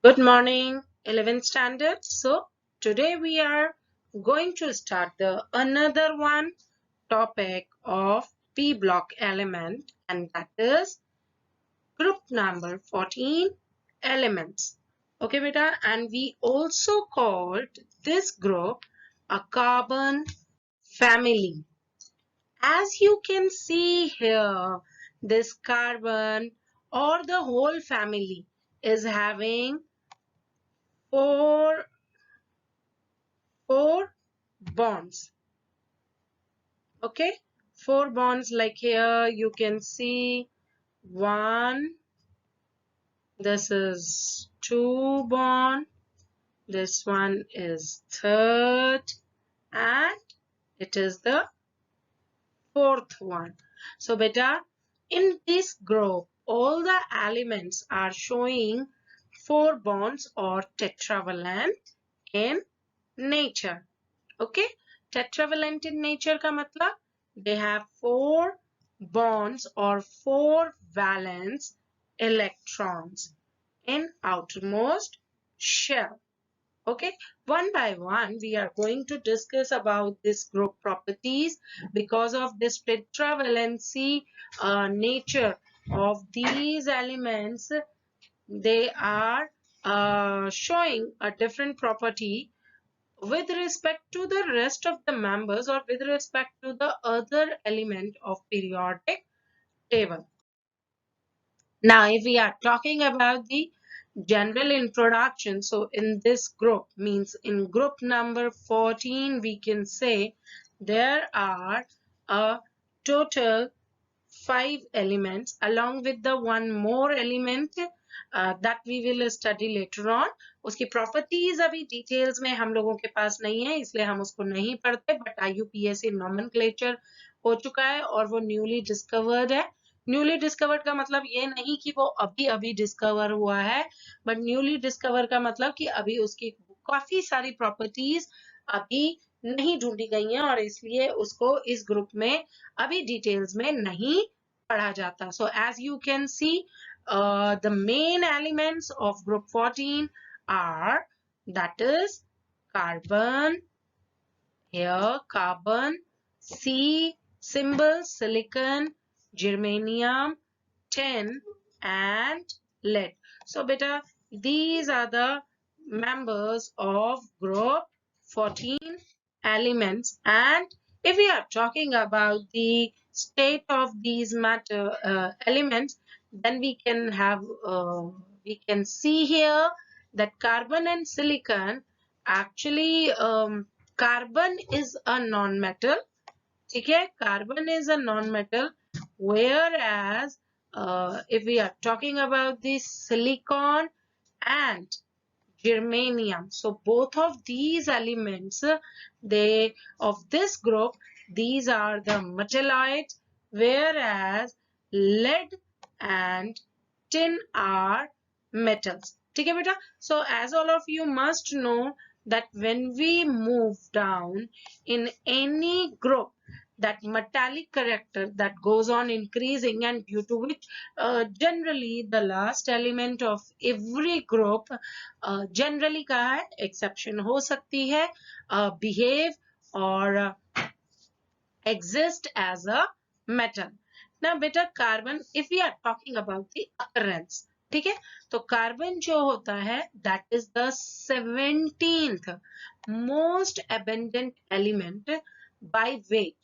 Good morning, 11th standard. So today we are going to start the another one topic of P block element, and that is group number 14 elements. Okay, beta, and we also called this group a carbon family. As you can see here, this carbon or the whole family is having four bonds. Okay, four bonds, like here you can see one, this is two bond, this one is third, and it is the fourth one. So beta, in this group all the elements are showing four bonds or tetravalent in nature. Okay, tetravalent in nature का मतलब they have four bonds or four valence electrons in outermost shell. Okay, one by one we are going to discuss about this group properties. Because of this tetravalency nature of these elements, they are showing a different property with respect to the rest of the members or with respect to the other element of periodic table. Now, if we are talking about the general introduction, so in this group, means in group number 14, we can say there are a total 5 elements along with the one more element that we will study later on. उसकी properties अभी details में हम लोगों के पास नहीं है, इसलिए हम उसको नहीं पढ़ते, but IUPAC nomenclature हो चुका है और वो newly discovered है. न्यूली डिस्कवर्ड का मतलब ये नहीं कि वो अभी अभी डिस्कवर हुआ है, बट न्यूली डिस्कवर का मतलब कि अभी उसकी काफी सारी प्रॉपर्टीज अभी नहीं ढूंढी गई हैं और इसलिए उसको इस ग्रुप में अभी डिटेल्स में नहीं पढ़ा जाता. So as you can see, the main elements of group 14 are, that is carbon, here carbon, C symbol, silicon, germanium, tin and lead. So beta, these are the members of group 14 elements, and if we are talking about the state of these matter elements, then we can see here that carbon and silicon actually, carbon is a non-metal. Okay, carbon is a non-metal, whereas if we are talking about the silicon and germanium, so both of these elements, they of this group, these are the metalloids, whereas lead and tin are metals. ठीक है बेटा? So as all of you must know that when we move down in any group, that metallic character that goes on increasing, and due to which generally the last element of every group generally का है, exception हो सकती है, behave or exist as a metal. Now beta, carbon, if we are talking about the occurrence, ठीक है, तो carbon जो होता है that is the 17th most abundant element by weight,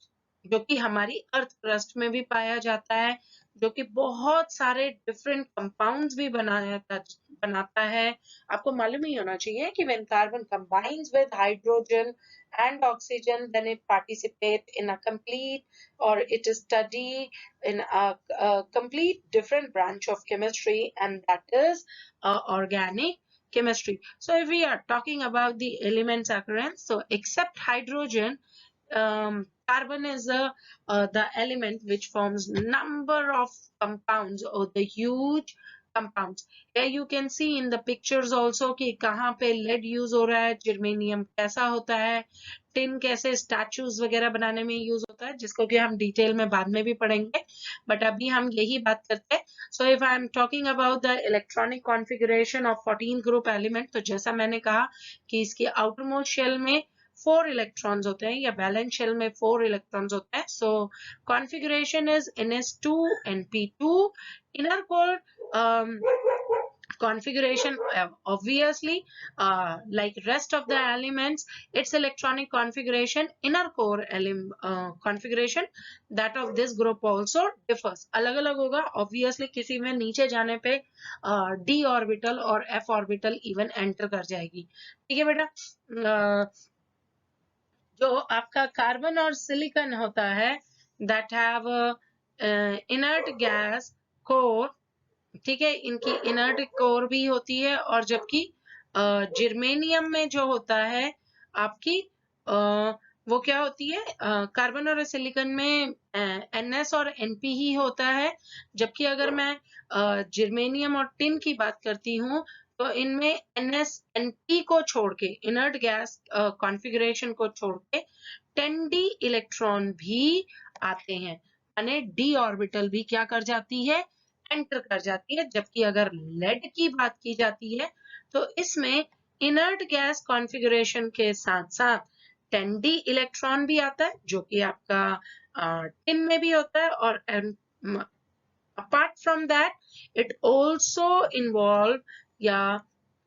जो कि हमारी अर्थ क्रस्ट में भी पाया जाता है, जो कि बहुत सारे डिफरेंट कंपाउंड्स भी बनाता है. आपको मालूम ही होना चाहिए कि when carbon combines with hydrogen and oxygen, then it participates in a complete, or it is study in a complete different branch of chemistry, and that is organic chemistry. So if we are talking about the elements occurrence, so except hydrogen, carbon is the element which forms number of compounds or the huge compounds. Here you can see in the pictures also कि कहाँ पे lead use हो रहा है, germanium कैसा होता है, tin कैसे statues वगैरह बनाने में use होता है, जिसको कि हम डिटेल में बाद में भी पढ़ेंगे, बट अभी हम यही बात करते हैं. So if I am talking about the electronic configuration of 14 group element, तो जैसा मैंने कहा कि इसकी outermost shell में 4 electrons होते हैं या valence shell में 4 electrons होते हैं. So configuration is ns2 np2. Inner core configuration, obviously, like rest of the elements, its electronic configuration, inner core configuration, that of this group also differs. अलग अलग होगा obviously. किसी में नीचे जाने पे d orbital और f orbital even enter कर जाएगी. ठीक है बेटा. जो आपका कार्बन और सिलिकॉन होता है, that have inert gas core, ठीक है, इनकी इनर्ट कोर भी होती है, और जबकि जर्मेनियम में जो होता है आपकी वो क्या होती है, कार्बन और सिलिकॉन में NS और NP ही होता है, जबकि अगर मैं जर्मेनियम और टिन की बात करती हूँ तो इनमें NS NP को छोड़ के, इनर्ट गैस कॉन्फ़िगरेशन को छोड़ के 10d इलेक्ट्रॉन भी आते हैं, यानी d ऑर्बिटल भी क्या कर जाती है, एंटर कर जाती है. जबकि अगर लेड की बात की जाती है तो इसमें इनर्ट गैस कॉन्फ़िगरेशन के साथ साथ 10d इलेक्ट्रॉन भी आता है, जो कि आपका टिन में भी होता है, और apart from that it also involve या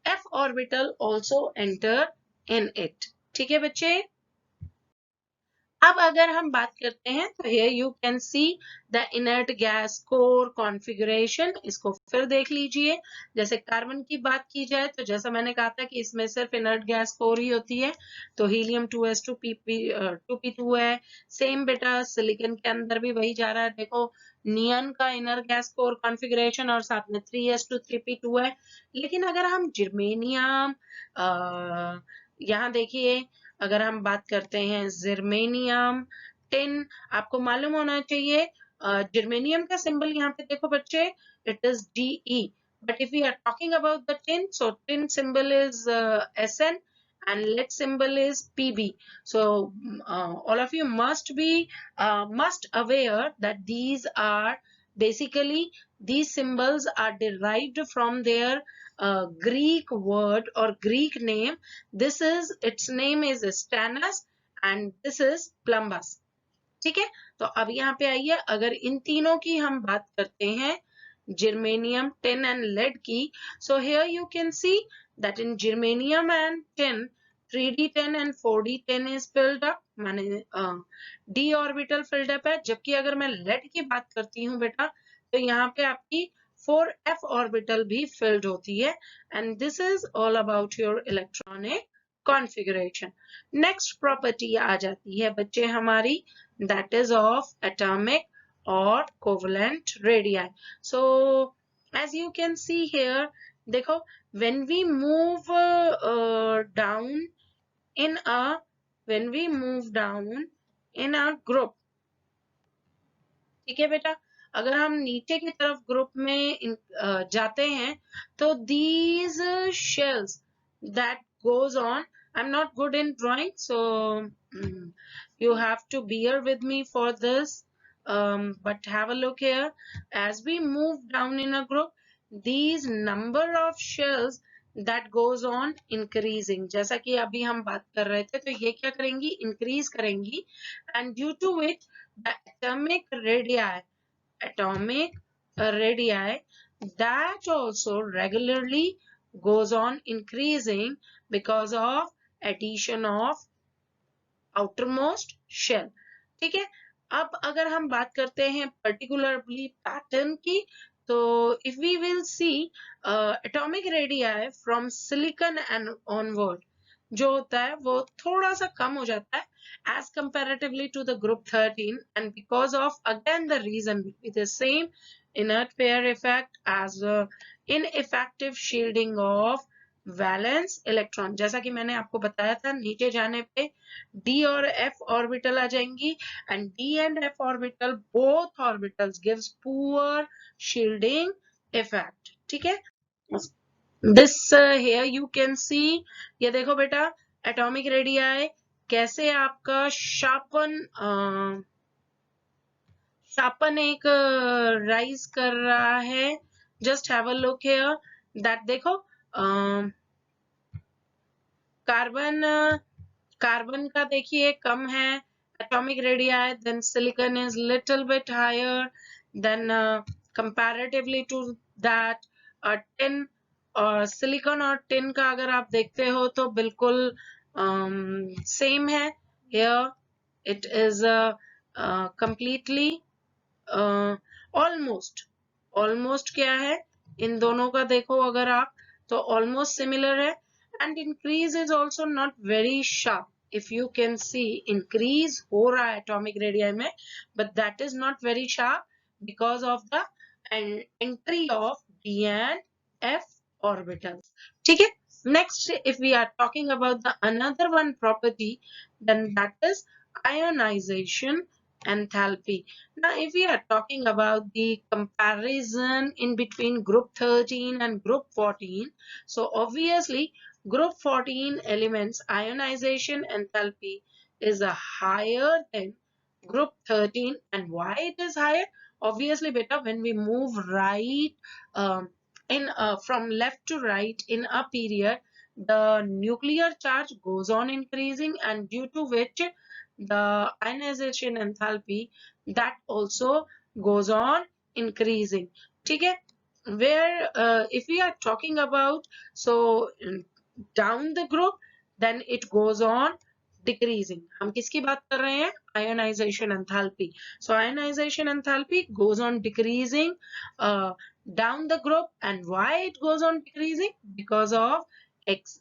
f orbital also enter in it. ठीक है बच्चे. अब अगर हम बात करते हैं तो here you can see the inert gas core configuration. इसको फिर देख लीजिए. जैसे कार्बन की बात की जाए तो जैसा मैंने कहा था कि इसमें सिर्फ inert gas core ही होती है, तो हीलियम 2s2 2p2 है. सेम बेटा सिलिकॉन के अंदर भी वही जा रहा है. देखो नियन का इनर गैस कोर कॉन्फ़िगरेशन और साथ में 3s2 3p2 है. लेकिन अगर हम जर्मेनियम, यहाँ देखिए अगर हम बात करते हैं जर्मेनियम, टिन, आपको मालूम होना चाहिए जर्मेनियम का सिंबल यहाँ पे देखो बच्चे, it is De, but if we are talking about the tin, so tin symbol is Sn and lead symbol is Pb. So all of you must be must aware that these are basically, these symbols are derived from their Greek word or Greek name. This is, its name is Stannous and this is Plumbus. ठीक है. तो अब यहाँ पे आइए, अगर इन तीनों की हम बात करते हैं, germanium, tin and lead की, so here you can see that in germanium and tin 3d10 and 4d10 is filled up, माने d orbital filled up है. जबकि अगर मैं lead की बात करती हूँ बेटा तो यहाँ पे आपकी 4f orbital भी filled होती है. and this is all about your electronic configuration. next property आ जाती है बच्चे हमारी, that is of atomic or covalent radii. So as you can see here, देखो when we move down in a, when we move down in a group, ठीक है बेटा, अगर हम नीचे की तरफ ग्रुप में जाते हैं तो these shells that goes on, I'm not good in drawing, so you have to bear with me for this, but have a look here. As we move down in a group, these number of shells that goes on increasing, जैसा कि अभी हम बात कर रहे थे, तो ये क्या करेंगी, increase करेंगी, and due to which the atomic radii that also regularly goes on increasing because of addition of outermost shell. ठीक है. अब अगर हम बात करते हैं particularly pattern की, तो if we will see atomic radii from silicon and onward, जो होता है वो थोड़ा सा कम हो जाता है as comparatively to the group 13, and because of again the reason with the same inert pair effect as ineffective shielding of valence electron. जैसा कि मैंने आपको बताया था, नीचे जाने पे d और f ऑर्बिटल आ जाएंगी, and d and f orbital, both orbitals gives poor shielding effect. ठीक है। This here you can see, ये देखो बेटा एटॉमिक रेडियाई कैसे आपका शार्पन एक राइज कर रहा है। Just have a look here that देखो कार्बन का देखिए कम है atomic radii, then silicon is little bit higher than comparatively to that tin, और सिलिकॉन और टिन का अगर आप देखते हो तो बिल्कुल सेम है। Here it is completely almost क्या है इन दोनों का देखो अगर आप तो ऑलमोस्ट सिमिलर है। And increase is also not very sharp, if you can C increase हो रहा है एटॉमिक रेडियाई में, but that is not very sharp because of the entry of D and F orbitals. ठीक है। Next if we are talking about the another one property then that is ionization enthalpy. Now, if we are talking about the comparison in between group 13 and group 14, so obviously group 14 elements ionization enthalpy is higher than group 13. And why it is higher? Obviously beta, when we move right in from left to right in a period, the nuclear charge goes on increasing, and due to which the ionization enthalpy that also goes on increasing. ठीक है। Where if we are talking about so down the group, then it goes on decreasing. हम किसकी बात कर रहे हैं? Ionization enthalpy. So ionization enthalpy goes on decreasing down the group. And why it goes on decreasing? Because of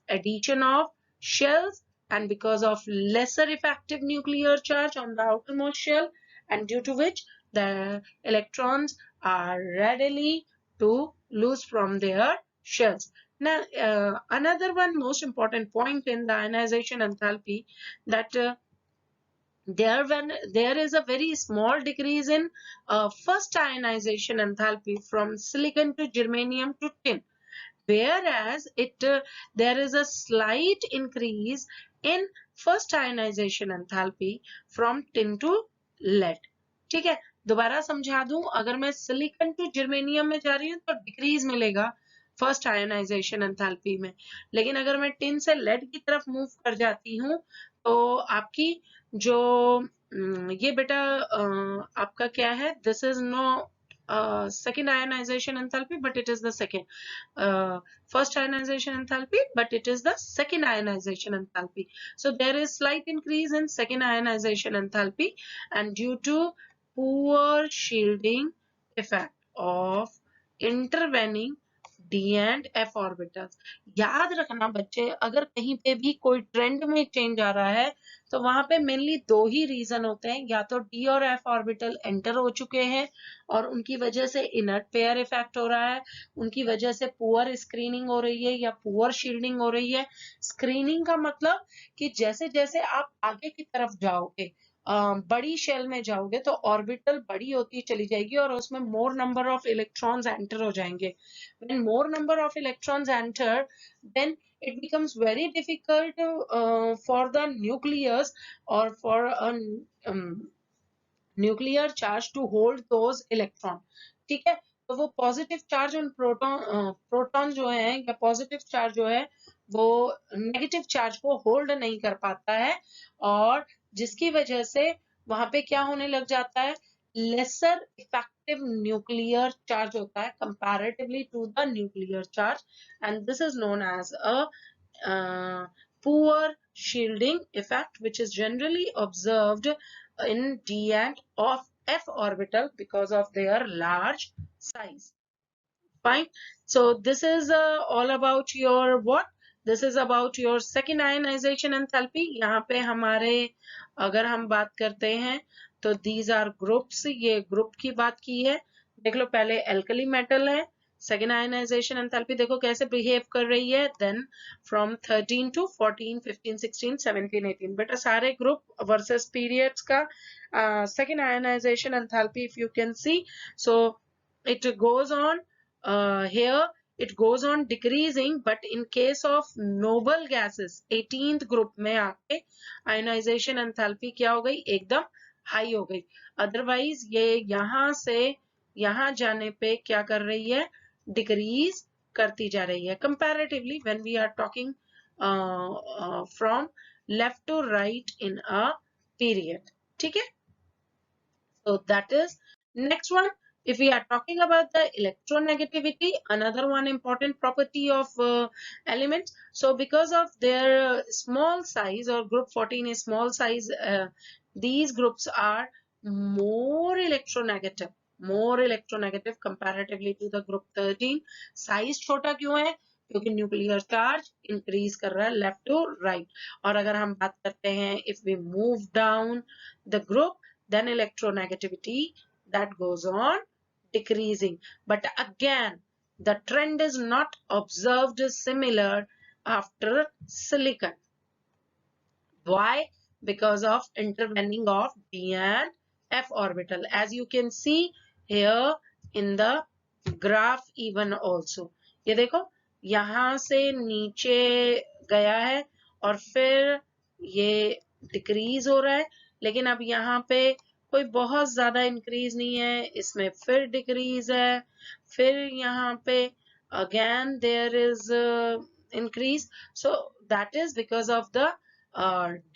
addition of shells, and because of lesser effective nuclear charge on the outermost shell, and due to which the electrons are readily to lose from their shells. Now, another one most important point in the ionization enthalpy, that there is a very small decrease in first ionization enthalpy from silicon to germanium to tin, whereas there is a slight increase in first ionization enthalpy from tin to lead. ठीक है। दोबारा समझा दूं, अगर मैं silicon to germanium में जा रही हूँ तो डिक्रीज मिलेगा फर्स्ट आयोनाइजेशन एंथैल्पी में, लेकिन अगर मैं टिन से लेड की तरफ मूव कर जाती हूँ तो आपकी जो ये बेटा आपका क्या है, this is no second ionization enthalpy, but it is the second first ionization enthalpy, but it is the second ionization enthalpy. So there is slight increase in second ionization enthalpy, and due to poor shielding effect of intervening d and f orbitals. याद रखना बच्चे, अगर कहीं पे भी कोई trend में change आ रहा है तो वहां पे मेनली दो ही रीजन होते हैं, या तो डी और एफ ऑर्बिटल एंटर हो चुके हैं और उनकी वजह से इनर्ट पेयर इफेक्ट हो रहा है, उनकी वजह से पुअर स्क्रीनिंग हो रही है या पुअर शील्डिंग हो रही है। स्क्रीनिंग का मतलब कि जैसे जैसे आप आगे की तरफ जाओगे, बड़ी शेल में जाओगे तो ऑर्बिटल बड़ी होती चली जाएगी और उसमें मोर नंबर ऑफ इलेक्ट्रॉन्स एंटर हो जाएंगे। When more number of electrons enter, then it becomes very difficult for the nucleus or for a nuclear charge to hold those electron. ठीक है। तो वो पॉजिटिव चार्ज उन प्रोटॉन जो है या पॉजिटिव चार्ज जो है वो नेगेटिव चार्ज को होल्ड नहीं कर पाता है, और जिसकी वजह से वहां पे क्या होने लग जाता है, लेसर इफेक्टिव न्यूक्लियर चार्ज होता है comparatively to the nuclear charge, and this is known as a poor shielding effect, which is generally observed in d and of f orbital because of their large size. Fine. So this is all about your what? This is about your second ionization enthalpy. यहाँ पे हमारे अगर हम बात करते हैं तो these are groups, ये ग्रुप की बात की है। देख लो, पहले एल्कली मेटल है, सेकेंड आयनाइजेशन एंथैल्पी देखो कैसे बिहेव कर रही है, देन फ्रॉम 13 टू 14, 15, 16, 17, 18, बेटा सारे ग्रुप वर्सेस पीरियड्स का second ionization enthalpy if you can see, so it goes on here it goes on decreasing, but in case of noble gases 18th group में आके ionization enthalpy क्या हो गई, एकदम high हो गई. अदरवाइज ये यहाँ से यहाँ जाने पे क्या कर रही है, डिक्रीज करती जा रही है comparatively when we are talking from left to right in a period. ठीक है. So that is next one. If we are talking about the electronegativity, another one important property of elements. So because of their small size, or group 14 is small size, these groups are more electronegative comparatively to the group 13. Size छोटा क्यों है, क्योंकि nuclear charge increase कर रहा है left to right. और अगर हम बात करते हैं if we move down the group, then electronegativity that goes on decreasing. But again, the trend is not observed similar after silicon. Why? Because of intervening of d and f orbital, as you can see here in the graph even also. ये देखो यहाँ से नीचे गया है और फिर ये डिक्रीज हो रहा है, लेकिन अब यहाँ पे कोई बहुत ज्यादा इंक्रीज नहीं है, इसमें फिर डिक्रीज है, फिर यहाँ पे again there is increase. So that is because of the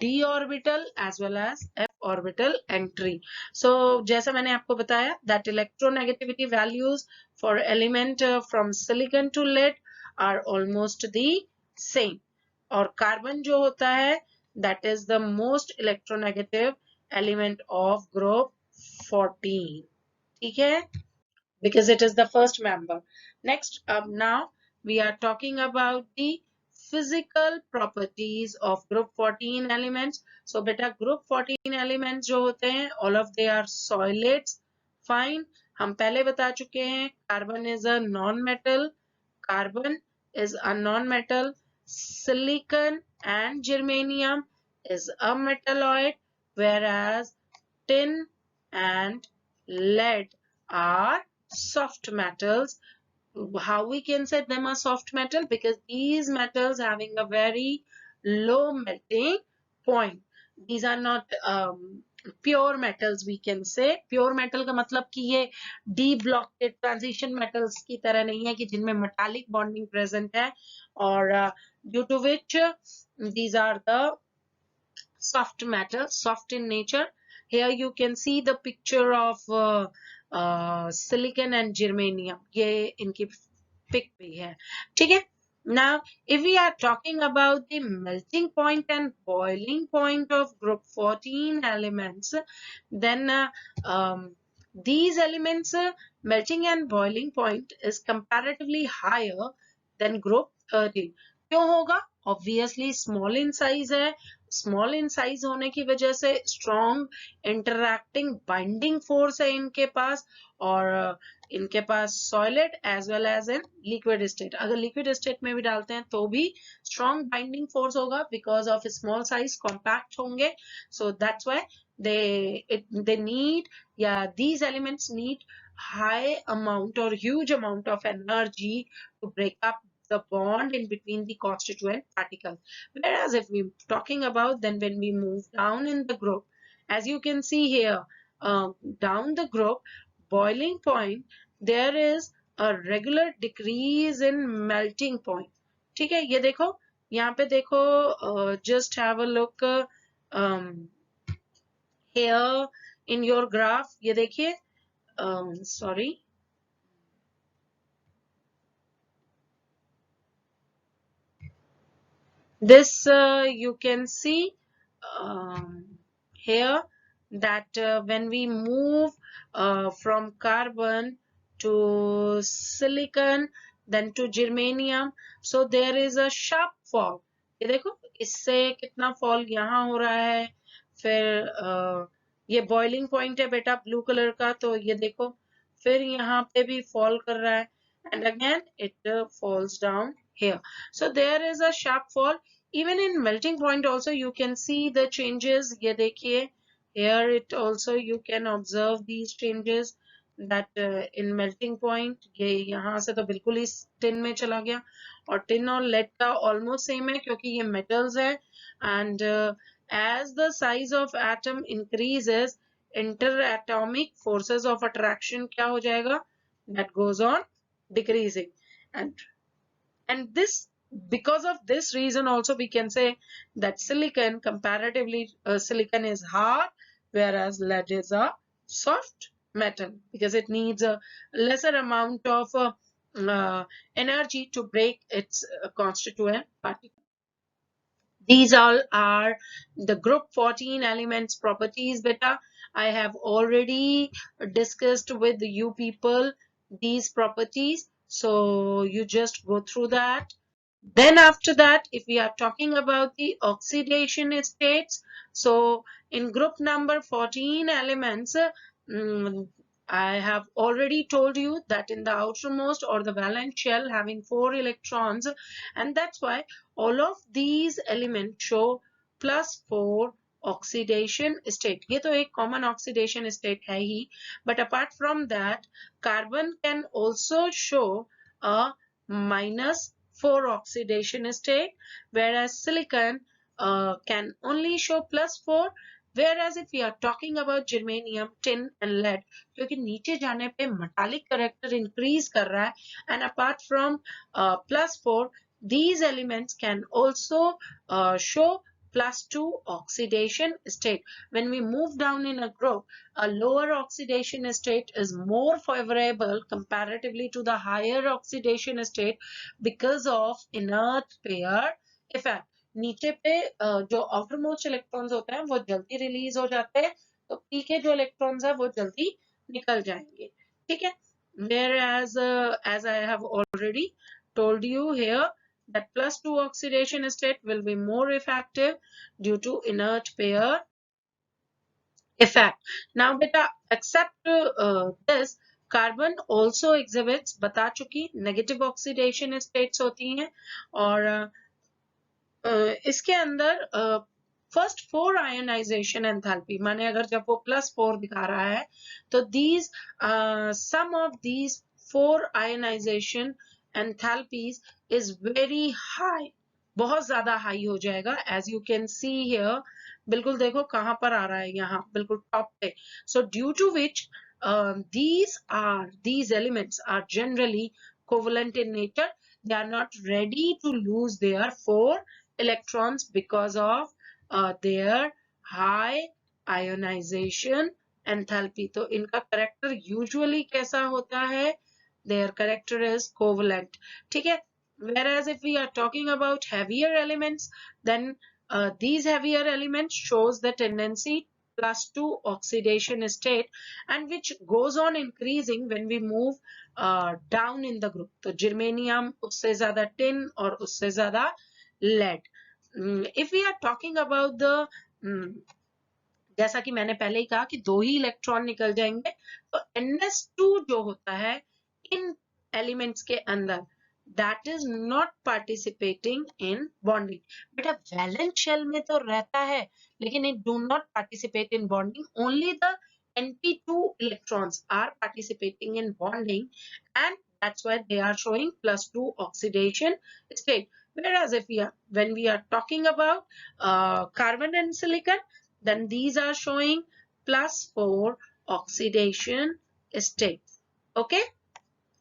d orbital as well as f orbital entry. So जैसा मैंने आपको बताया that electronegativity values for element from silicon to lead are almost the same. और carbon जो होता है that is the most electronegative element of group 14. ठीक है, because it is the first member. Next, now we are talking about the physical properties of group 14 elements. So beta group 14 elements जो होते हैं all of they are solids. Fine, हम पहले बता चुके हैं carbon is a non-metal, carbon is a non-metal, silicon and germanium is a metalloid, whereas tin and lead are soft metals. How we can say them are soft metal? Because these metals having a very low melting point. These are not pure metals, we can say. Pure metal का मतलब कि ये d-blocked transition metals की तरह नहीं है कि जिनमें metallic bonding present है, और due to which these are the soft metals, soft in nature. Here you can see the picture of silicon and germanium. ये इनकी pic भी है. ठीक है. Now, if we are talking about the melting point and boiling point of group 14 elements, then these elements melting and boiling point is comparatively higher than group 13. क्यों होगा? Obviously small in size है. Small in size होने की वजह से strong interacting binding force है इनके पास, और इनके पास solid as well as in liquid state. अगर liquid state में भी डालते हैं तो भी strong binding force होगा because of small size, compact होंगे. So that's why they need, yeah, these elements need high amount or huge amount of energy to break up the bond in between the constituent particles. Whereas if we're talking about then when we move down in the group, as you can see here, down the group boiling point, there is a regular decrease in melting point. ठीक है, ये देखो यहाँ पे देखो, just have a look here in your graph. ये देखिए, sorry, this you can see here that when we move from carbon to silicon then to germanium, so there is a sharp fall. ये देखो इससे कितना fall यहाँ हो रहा है. फिर ये बॉइलिंग पॉइंट है बेटा ब्लू कलर का, तो ये देखो फिर यहाँ पे भी फॉल कर रहा है, and again it falls down here. So there is a sharp fall. Even in melting point also you can see the changes. ये देखिए here it also you can observe these changes. that in melting point ये यहाँ से तो बिल्कुल ही tin में चला गया, और tin और lead का almost same है क्योंकि ये metals है, and as the size of atom increases, interatomic forces of attraction क्या हो जाएगा, that goes on decreasing, and this, because of this reason also we can say that silicon, comparatively silicon is hard, whereas lead is a soft metal because it needs a lesser amount of energy to break its constituent particle. These all are the group 14 elements properties, beta. I have already discussed with you people these properties, so you just go through that. Then after that, if we are talking about the oxidation states, so in group number 14 elements, I have already told you that in the outermost or the valence shell having 4 electrons, and that's why all of these elements show +4 oxidation state. ये तो एक common oxidation state है ही, but apart from that, carbon can also show a -4 oxidation state, whereas silicon can only show +4. Whereas if we are talking about germanium, tin and lead, क्योंकि नीचे जाने पे metallic character increase कर रहा है, and apart from +4, these elements can also show +2 oxidation state. When we move down in a group, a lower oxidation state is more favorable comparatively to the higher oxidation state because of inert pair effect. नीचे पे जो outer most electrons होते हैं वो जल्दी release हो जाते हैं, तो पी के जो इलेक्ट्रॉन्स है वो जल्दी निकल जाएंगे, ठीक है. Whereas as I have already told you here, that +2 oxidation state will be more effective due to inert pair effect. Now beta, except this, carbon also exhibits, बता चुकी, नेगेटिव ऑक्सीडेशन स्टेट्स होती हैं, और इसके अंदर फर्स्ट 4 आयोनाइजेशन एंथैल्पी, माने अगर जब वो +4 दिखा रहा है तो these some of these 4 ionization enthalpies is very high, बहुत ज्यादा हाई हो जाएगा, as you can see here. बिल्कुल देखो कहां पर आ रहा है, यहाँ बिल्कुल टॉप पे. So due to which these elements are generally covalent in nature. They are not ready to lose their 4 electrons because of their high ionization enthalpy. तो इनका character usually कैसा होता है, their character is covalent, ठीक है. Whereas if we are talking about heavier elements, then these heavier elements shows the tendency +2 oxidation state, and which goes on increasing when we move down in the group. तो germanium उससे ज्यादा tin और उससे ज्यादा lead. If we are talking about the जैसा कि मैंने पहले ही कहा कि 2 ही इलेक्ट्रॉन निकल जाएंगे, तो NS2 जो होता है इन एलिमेंट्स के अंदर, that is not participating in bonding. बेटा वैलेंस शेल में तो रहता है, लेकिन it do not participate in bonding. Only the NP2 electrons are participating in bonding, and that's why they are showing +2 oxidation state. Whereas if when we are talking about carbon and silicon, then these are showing +4 oxidation state. Okay,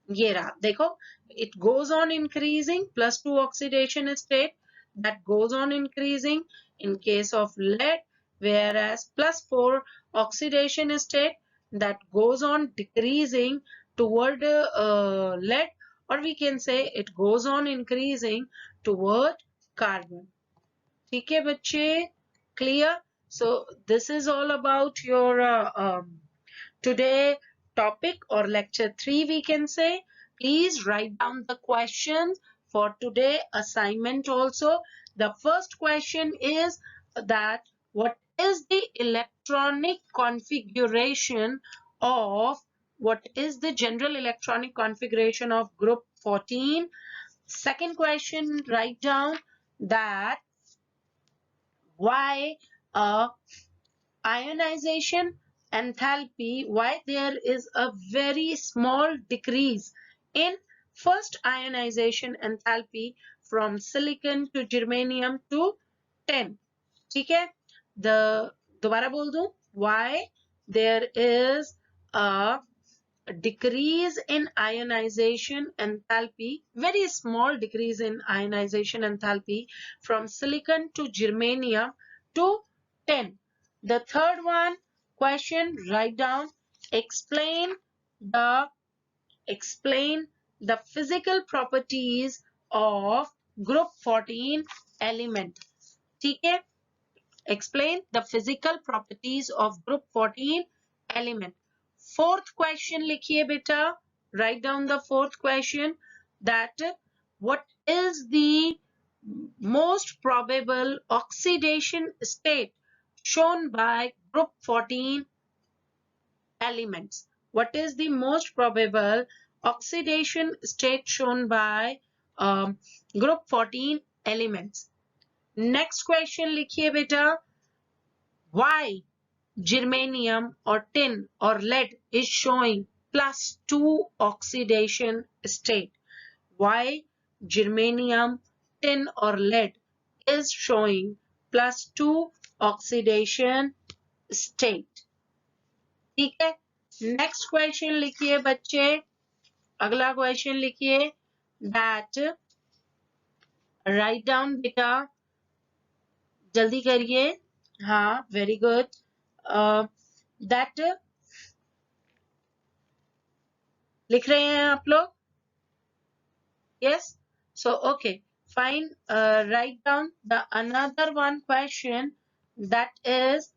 ये रहा देखो, it goes on increasing, +2 oxidation state, that goes on increasing in case of lead, whereas +4 oxidation state, that goes on decreasing toward lead, or we can say it goes on increasing toward carbon. ठीक है बच्चे, clear? So this is all about your today topic or lecture 3, we can say. Please write down the questions for today assignment also. The first question is that what is the electronic configuration of, what is the general electronic configuration of group 14? Second question, write down that why ionization enthalpy, why there is a very small decrease in first ionization enthalpy from silicon to germanium to 10. ठीक है, दोबारा बोल दूं, why there is a decrease in ionization enthalpy, very small decrease in ionization enthalpy from silicon to germanium to 10. The third one question, write down, explain the physical properties of group 14 element. ठीक है, explain the physical properties of group 14 element. Fourth question लिखिए बेटा, write down the fourth question, that what is the most probable oxidation state shown by group 14 elements. What is the most probable oxidation state shown by group 14 elements? Next question लिखिए बेटा, why germanium or tin or lead is showing +2 oxidation state? Why germanium, tin or lead is showing +2 oxidation state? ठीक है, next question लिखिए बच्चे, अगला question लिखिए, that write down बेटा, जल्दी करिए, हाँ वेरी गुड, दैट लिख रहे हैं आप लोग? Yes, so okay fine, write down the another one question, that is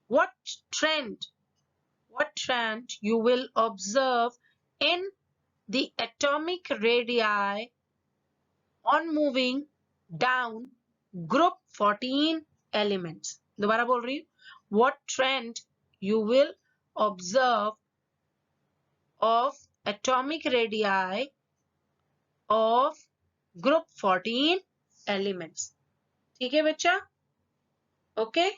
what trend you will observe in the atomic radii on moving down group 14 elements? दोबारा बोल रही हूँ, what trend you will observe of atomic radii of group 14 elements? ठीक है बच्चा, okay?